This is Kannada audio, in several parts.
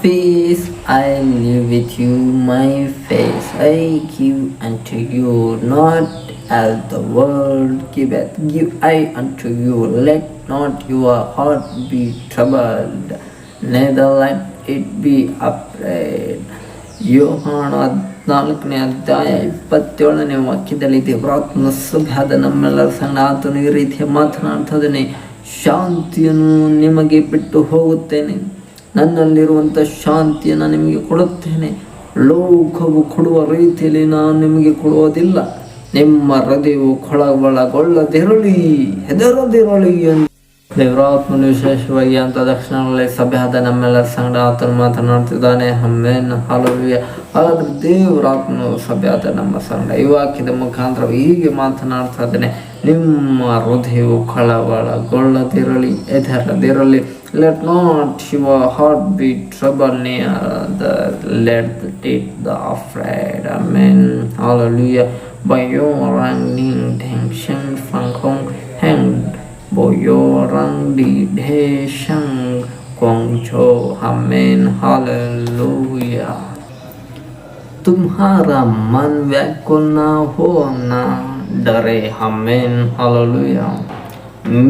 Peace I live with you, my face I give unto you, not as the world giveth, give I unto you. Let not your heart be troubled, neither let it be afraid. ಯೋಹಾನ 14ನೇ ಅಧ್ಯಾಯ 27ನೇ ವಾಕ್ಯದಲ್ಲಿ ದೇವರಾತ್ಮನ ಸಭೆಯಾದ ನಮ್ಮೆಲ್ಲರ ಸಂಗಡ ಆತನು ಈ ರೀತಿಯ ಮಾತನಾಡ್ತದೇನೆ, ಶಾಂತಿಯನ್ನು ನಿಮಗೆ ಬಿಟ್ಟು ಹೋಗುತ್ತೇನೆ, ನನ್ನಲ್ಲಿರುವಂಥ ಶಾಂತಿಯನ್ನು ನಿಮಗೆ ಕೊಡುತ್ತೇನೆ. ಲೋಕವು ಕೊಡುವ ರೀತಿಯಲ್ಲಿ ನಾನು ನಿಮಗೆ ಕೊಡುವುದಿಲ್ಲ. ನಿಮ್ಮ ಹೃದಯವು ಕೊಳಗೊಳ್ಳಗೊಳ್ಳದಿರಲಿ, ಹೆದರದಿರಲಿ ಎಂದು ದೇವರಾತ್ಮನು ವಿಶೇಷವಾಗಿ ಅಂತ ದಕ್ಷಿಣಗಳಲ್ಲಿ ಸಭೆಯಾದ ನಮ್ಮೆಲ್ಲರ ಸಂಗಡ ಆತನು ಮಾತನಾಡ್ತಿದ್ದಾನೆ. Amen, hallelujah. ಹಾಗಾದ್ರೆ ದೇವರಾತ್ಮನು ಸಭೆಯಾದ ನಮ್ಮ ಸಂಗಡ ಈ ವಾಕ್ಯದ ಮುಖಾಂತರ ಹೀಗೆ ಮಾತನಾಡ್ತಾ ಇದ್ದಾನೆ, ನಿಮ್ಮ ಹೃದಯವು ಕಳವಳಗೊಳ್ಳದಿರಲಿ, ಹೆದರದಿರಲಿ. Let not your heart be troubled, neither let it be afraid. Amen. Hallelujah. By your running tension from home and by your running tension control. Amen. Hallelujah. तुम्हारा मन व्याकुल ना हो ना डरे. Amen. Hallelujah.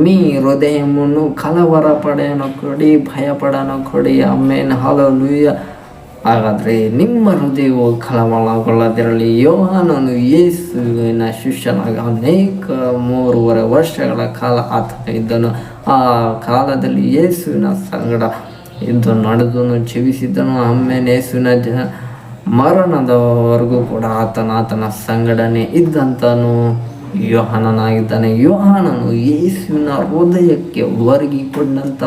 మీ హృదయమును కలవరపడనొకడి, ಭಯಪಡನೊಕಡಿ. Amen, hallelujah. ಹಾಗಾದರೆ ನಿಮ್ಮ ಹೃದಯವು ಕಳವಳಗೊಳ್ಳದಿರಲಿ. ಯೋಹಾನನು ಯೇಸುವಿನ ಶಿಷ್ಯನಾಗಿ ಅನೇಕ 3.5 ವರ್ಷಗಳ ಕಾಲ ಆತನು ಇದ್ದನು. ಆ ಕಾಲದಲ್ಲಿ ಯೇಸುವಿನ ಸಂಗಡ ಇದ್ದು ನಡೆದನು, ಜೀವಿಸಿದ್ದನು. ಆಮೇಲೆ ಯೇಸುವಿನ ಮರಣದವರೆಗೂ ಕೂಡ ಆತನ ಸಂಗಡನೆ ಇದ್ದಂತನು ಯೋಹಾನನಾಗಿದ್ದಾನೆ. ಯೋಹಾನನು ಯೇಸುವಿನ ಹೃದಯಕ್ಕೆ ಒರಗಿಕೊಂಡಂಥ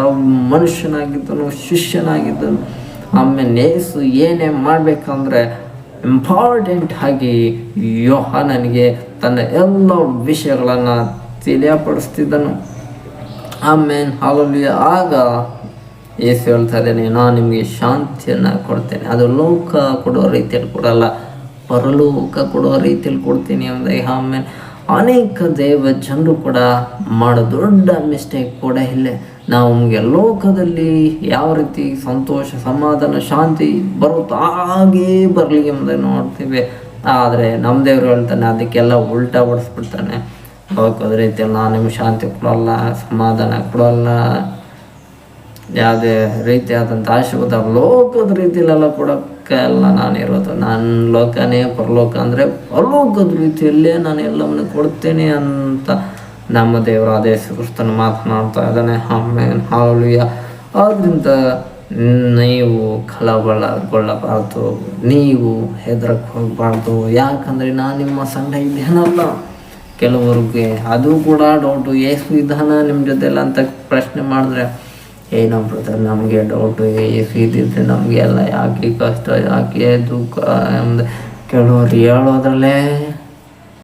ಮನುಷ್ಯನಾಗಿದ್ದನು, ಶಿಷ್ಯನಾಗಿದ್ದನು. ಆಮೇಲೆ ಯೇಸು ಏನೇ ಮಾಡಬೇಕಂದ್ರೆ ಇಂಪಾರ್ಟೆಂಟ್ ಆಗಿ ಯೋಹಾನನಿಗೆ ತನ್ನ ಎಲ್ಲ ವಿಷಯಗಳನ್ನು ತಿಳಿಯಪಡಿಸ್ತಿದ್ದನು. ಆಮೇಲೆ ಹಲ್ಲೆಲೂಯಾ. ಆಗ ಯೇಸು ಹೇಳ್ತಾ ಇದ್ದಾನೆ, ನಾನು ನಿಮಗೆ ಶಾಂತಿಯನ್ನು ಕೊಡ್ತೇನೆ, ಅದು ಲೋಕ ಕೊಡೋ ರೀತಿಯಲ್ಲಿ ಕೊಡಲ್ಲ, ಪರಲೋಕ ಕೊಡೋ ರೀತಿಯಲ್ಲಿ ಕೊಡ್ತೀನಿ ಅಂದ. ಆಮೇಲೆ ಅನೇಕ ದೇವ ಜನರು ಕೂಡ ಮಾಡೋ ದೊಡ್ಡ ಮಿಸ್ಟೇಕ್ ಕೂಡ ಇಲ್ಲೇ. ನಾವು ನಮಗೆ ಲೋಕದಲ್ಲಿ ಯಾವ ರೀತಿ ಸಂತೋಷ, ಸಮಾಧಾನ, ಶಾಂತಿ ಬರುತ್ತೋ ಹಾಗೇ ಬರಲಿ ಎಂಬುದು ನೋಡ್ತೀವಿ. ಆದರೆ ನಮ್ಮ ದೇವರು ಹೇಳ್ತಾನೆ ಅದಕ್ಕೆಲ್ಲ ಉಲ್ಟಾ ಹೊಡಿಸ್ಬಿಡ್ತಾನೆ. ಲೋಕದ ರೀತಿಯಲ್ಲಿ ನಾನು ನಿಮ್ಗೆ ಶಾಂತಿ ಕೊಡೋಲ್ಲ, ಸಮಾಧಾನ ಕೊಡೋಲ್ಲ, ಯಾವುದೇ ರೀತಿಯಾದಂಥ ಆಶೀರ್ವಾದ ಲೋಕದ ರೀತಿಯಲ್ಲೆಲ್ಲ ಕೊಡೋಕ್ಕೆಲ್ಲ ನಾನಿರೋದು. ನಾನು ಲೋಕನೇ ಪರಲೋಕ ಅಂದರೆ ಪರಲೋಕದ ರೀತಿಯಲ್ಲೇ ನಾನು ಎಲ್ಲವನ್ನು ಕೊಡ್ತೇನೆ ಅಂತ ನಮ್ಮ ದೇವರು ಅದೇ ಕ್ರಿಸ್ತನು ಮಾತನಾಡ್ತಾ ಇದ್ದಾನೆ. Amen, hallelujah. ಆದ್ದರಿಂದ ನೀವು ಕಳವಳಗೊಳ್ಳಬಾರ್ದು, ನೀವು ಹೆದರಕ್ಕೆ ಹೋಗಬಾರ್ದು. ಯಾಕಂದರೆ ನಾನು ನಿಮ್ಮ ಸಂಗಡ ಇದ್ದೇನಲ್ಲ. ಕೆಲವ್ರಿಗೆ ಅದು ಕೂಡ ಡೌಟು, ಯೇಸು ಇದ್ದಾನ ನಿಮ್ಮ ಜೊತೆಲ್ಲ ಅಂತ ಪ್ರಶ್ನೆ ಮಾಡಿದ್ರೆ, ಏನೋ ಬ್ರದರ್ ನಮಗೆ ಡೌಟು, ಯೇಸು ಇದ್ದಿದ್ರೆ ನಮಗೆ ಎಲ್ಲ ಯಾಕೆ ಕಷ್ಟ, ಯಾಕೆ ದುಃಖ ಎಂಬುದು ಕೆಲವರು ಹೇಳೋದ್ರಲ್ಲೇ